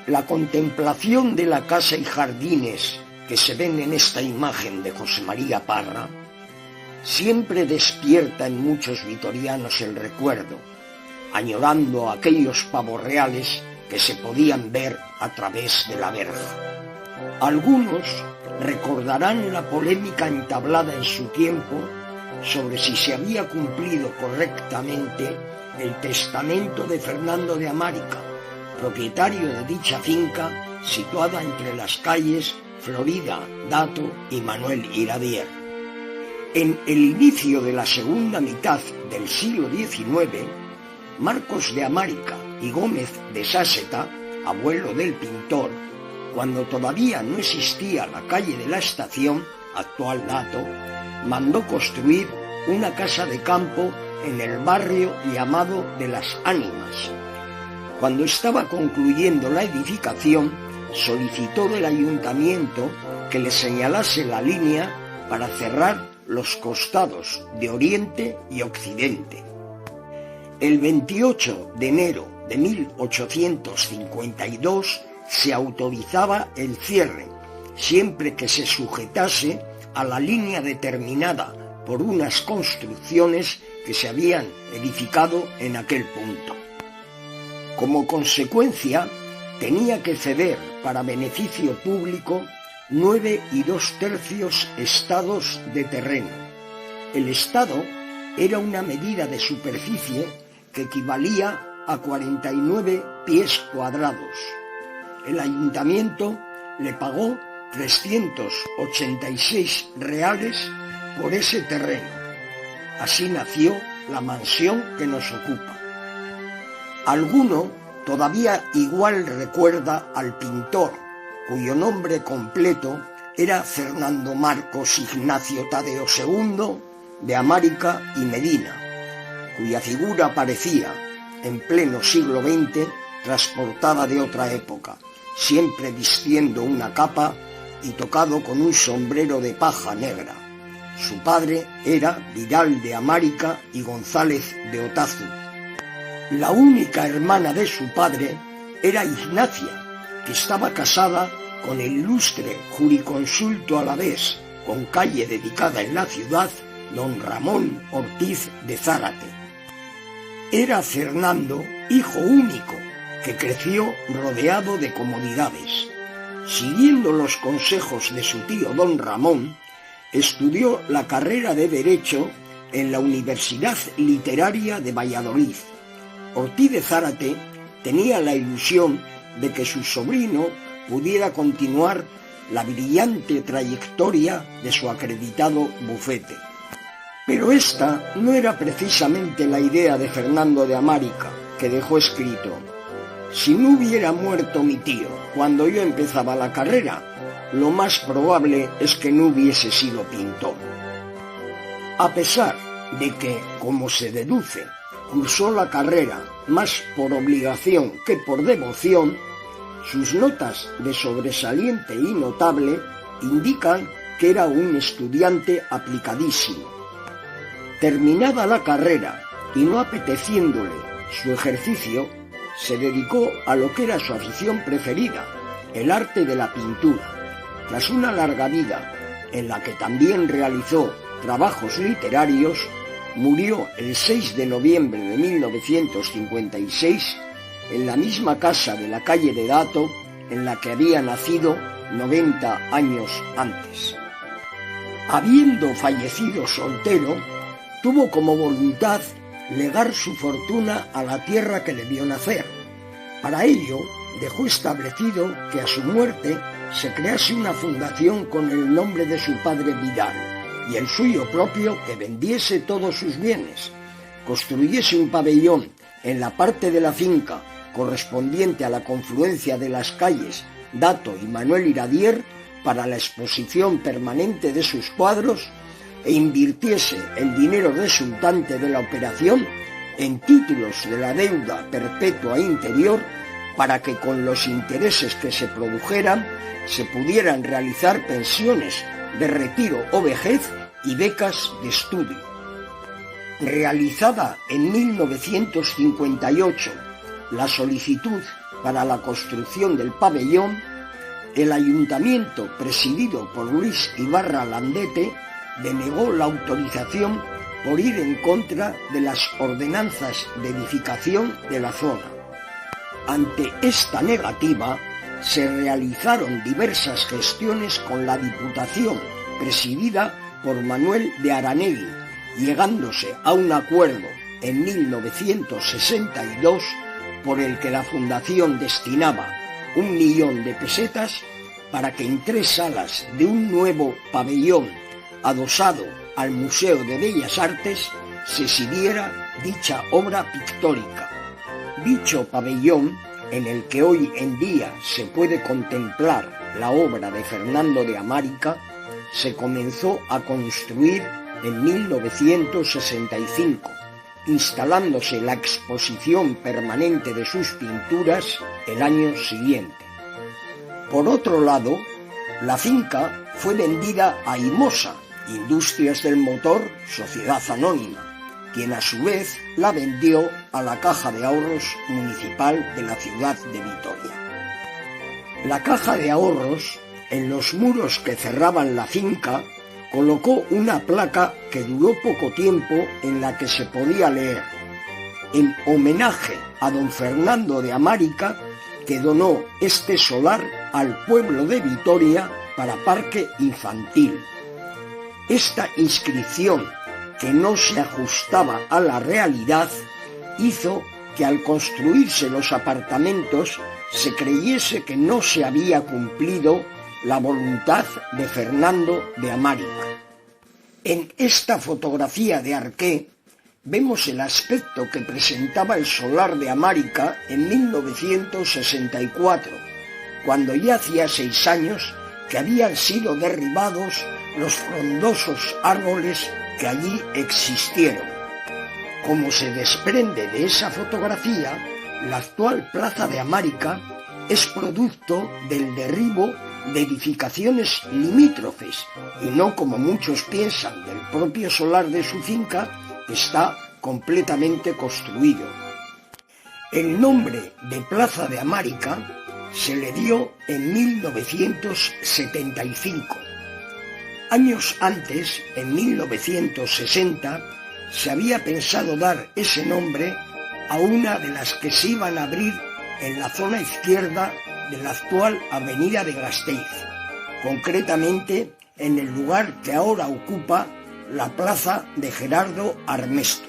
La contemplación de la casa y jardines que se ven en esta imagen de José María Parra siempre despierta en muchos vitorianos el recuerdo, añorando aquellos pavos reales que se podían ver a través de la verja. Algunos recordarán la polémica entablada en su tiempo sobre si se había cumplido correctamente el testamento de Fernando de Amárica, propietario de dicha finca situada entre las calles Florida, Dato y Manuel Iradier. En el inicio de la segunda mitad del siglo XIX, Marcos de Amárica y Gómez de Sásseta, abuelo del pintor, cuando todavía no existía la calle de la Estación, actual Dato, mandó construir una casa de campo en el barrio llamado de las Ánimas. Cuando estaba concluyendo la edificación, solicitó del ayuntamiento que le señalase la línea para cerrar los costados de oriente y occidente. El 28 de enero de 1852 se autorizaba el cierre, siempre que se sujetase a la línea determinada por unas construcciones que se habían edificado en aquel punto. Como consecuencia, tenía que ceder para beneficio público 9 2/3 estados de terreno. El estado era una medida de superficie que equivalía a 49 pies cuadrados. El ayuntamiento le pagó 386 reales por ese terreno. Así nació la mansión que nos ocupa. Alguno todavía igual recuerda al pintor, cuyo nombre completo era Fernando Marcos Ignacio Tadeo II de Amárica y Medina, cuya figura parecía, en pleno siglo XX, transportada de otra época, siempre vistiendo una capa y tocado con un sombrero de paja negra. Su padre era Vidal de Amárica y González de Otazu. La única hermana de su padre era Ignacia, que estaba casada con el ilustre jurisconsulto alavés, con calle dedicada en la ciudad, don Ramón Ortiz de Zárate. Era Fernando hijo único, que creció rodeado de comodidades. Siguiendo los consejos de su tío don Ramón, estudió la carrera de Derecho en la Universidad Literaria de Valladolid. Ortiz de Zárate tenía la ilusión de que su sobrino pudiera continuar la brillante trayectoria de su acreditado bufete. Pero esta no era precisamente la idea de Fernando de Amárica, que dejó escrito: si no hubiera muerto mi tío cuando yo empezaba la carrera, lo más probable es que no hubiese sido pintor. A pesar de que, como se deduce, cursó la carrera más por obligación que por devoción, sus notas de sobresaliente y notable indican que era un estudiante aplicadísimo. Terminada la carrera y no apeteciéndole su ejercicio, se dedicó a lo que era su afición preferida, el arte de la pintura. Tras una larga vida, en la que también realizó trabajos literarios, murió el 6 de noviembre de 1956 en la misma casa de la calle de Dato en la que había nacido 90 años antes. Habiendo fallecido soltero, tuvo como voluntad legar su fortuna a la tierra que le vio nacer. Para ello, dejó establecido que a su muerte se crease una fundación con el nombre de su padre Vidal y el suyo propio, que vendiese todos sus bienes, construyese un pabellón en la parte de la finca correspondiente a la confluencia de las calles Dato y Manuel Iradier para la exposición permanente de sus cuadros e invirtiese el dinero resultante de la operación en títulos de la deuda perpetua interior para que con los intereses que se produjeran se pudieran realizar pensiones de retiro o vejez y becas de estudio. Realizada en 1958 la solicitud para la construcción del pabellón, el ayuntamiento, presidido por Luis Ibarra Landete, denegó la autorización por ir en contra de las ordenanzas de edificación de la zona. Ante esta negativa, se realizaron diversas gestiones con la Diputación, presidida por Manuel de Aranegui, llegándose a un acuerdo en 1962 por el que la Fundación destinaba 1 millón de pesetas para que en 3 salas de un nuevo pabellón adosado al Museo de Bellas Artes se exhibiera dicha obra pictórica. Dicho pabellón, en el que hoy en día se puede contemplar la obra de Fernando de Amárica, se comenzó a construir en 1965, instalándose la exposición permanente de sus pinturas el año siguiente. Por otro lado, la finca fue vendida a Imosa, Industrias del Motor, Sociedad Anónima, quien a su vez la vendió a la Caja de Ahorros Municipal de la ciudad de Vitoria. La Caja de Ahorros, en los muros que cerraban la finca, colocó una placa que duró poco tiempo en la que se podía leer: en homenaje a don Fernando de Amárica, que donó este solar al pueblo de Vitoria para parque infantil. Esta inscripción, que no se ajustaba a la realidad, hizo que al construirse los apartamentos se creyese que no se había cumplido la voluntad de Fernando de Amárica. En esta fotografía de Arqué vemos el aspecto que presentaba el solar de Amárica en 1964, cuando ya hacía 6 años que habían sido derribados los frondosos árboles que allí existieron. Como se desprende de esa fotografía, la actual plaza de Amárica es producto del derribo de edificaciones limítrofes y no, como muchos piensan, del propio solar de su finca, que está completamente construido. El nombre de Plaza de Amárica se le dio en 1975. Años antes, en 1960, se había pensado dar ese nombre a una de las que se iban a abrir en la zona izquierda de la actual avenida de Gasteiz, concretamente en el lugar que ahora ocupa la plaza de Gerardo Armesto.